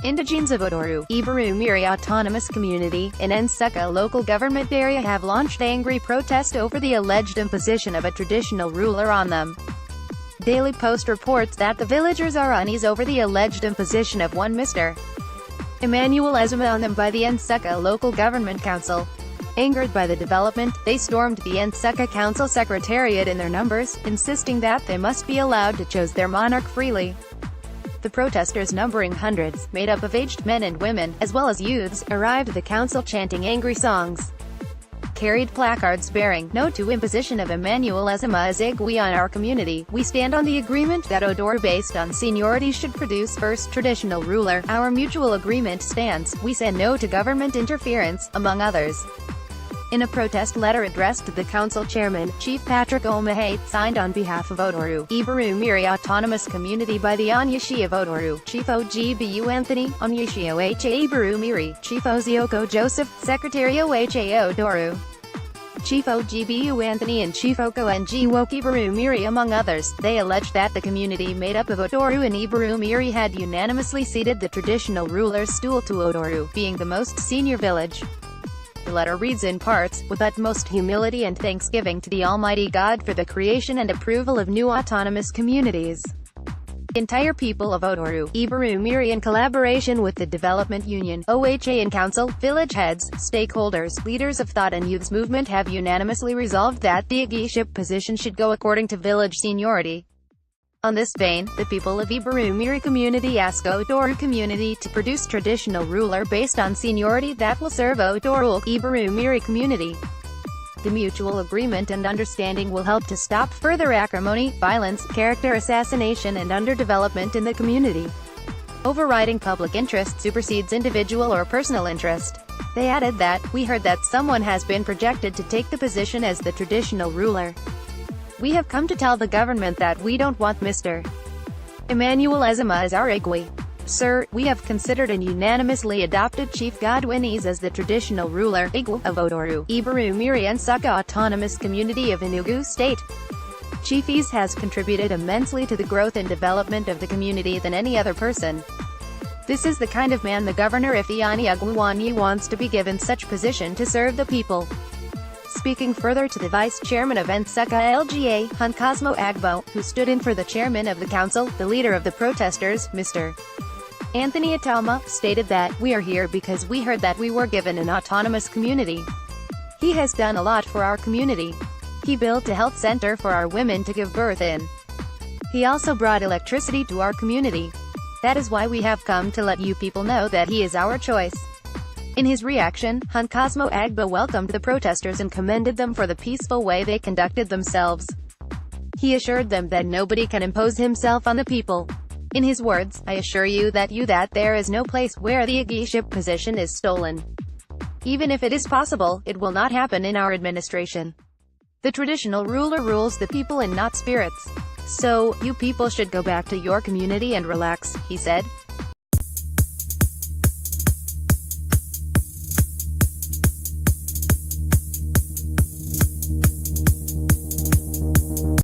Indigenes of Odoru, Eburumiri Autonomous Community, in Nsukka Local Government Area have launched angry protest over the alleged imposition of a traditional ruler on them. Daily Post reports that the villagers are unease over the alleged imposition of one Mr. Emmanuel Ezema on them by the Nsukka Local Government Council. Angered by the development, they stormed the Nsukka Council Secretariat in their numbers, insisting that they must be allowed to choose their monarch freely. The protesters, numbering hundreds, made up of aged men and women, as well as youths, arrived at the council chanting angry songs. Carried placards bearing, "No to imposition of Emmanuel Ezema as Igwe on our community. We stand on the agreement that Odoru based on seniority should produce first traditional ruler. Our mutual agreement stands. We say no to government interference," among others. In a protest letter addressed to the council chairman, Chief Patrick Omahate, signed on behalf of Odoru, Eburumiri Autonomous Community by the Onyeshi of Odoru, Chief Ogbu Anthony, Onyeshi Oha Eburumiri, Chief Ozioko Joseph, Secretary Oha Odoru, Chief Ogbu Anthony and Chief Oko Njiwoke Eburumiri among others. They alleged that the community made up of Odoru and Eburumiri had unanimously ceded the traditional ruler's stool to Odoru, being the most senior village. The letter reads in parts, "With utmost humility and thanksgiving to the Almighty God for the creation and approval of new autonomous communities. The entire people of Odoru, Eburumiri in collaboration with the Development Union, OHA and Council, village heads, stakeholders, leaders of thought and youths movement have unanimously resolved that the Igiship position should go according to village seniority. On this vein, the people of Eburumiri community ask Odoru community to produce traditional ruler based on seniority that will serve Odoru Eburumiri community. The mutual agreement and understanding will help to stop further acrimony, violence, character assassination and underdevelopment in the community. Overriding public interest supersedes individual or personal interest." They added that, "We heard that someone has been projected to take the position as the traditional ruler. We have come to tell the government that we don't want Mr. Emmanuel Ezema as our Igwe. Sir, we have considered and unanimously adopted Chief Godwinese as the traditional ruler, Igwe, of Odoru, Eburumiri Nsukka Autonomous Community of Enugu State. Chief Eze has contributed immensely to the growth and development of the community than any other person. This is the kind of man the governor Ifeanyi Ugwuanyi wants to be given such position to serve the people." Speaking further to the vice chairman of Nsukka LGA, Cosmo Agbo, who stood in for the chairman of the council, the leader of the protesters, Mr. Anthony Atama, stated that, "We are here because we heard that we were given an autonomous community. He has done a lot for our community. He built a health center for our women to give birth in. He also brought electricity to our community. That is why we have come to let you people know that he is our choice." In his reaction, Cosmo Agbo welcomed the protesters and commended them for the peaceful way they conducted themselves. He assured them that nobody can impose himself on the people. In his words, "I assure you that there is no place where the Igiship position is stolen. Even if it is possible, it will not happen in our administration. The traditional ruler rules the people and not spirits. So, you people should go back to your community and relax," he said.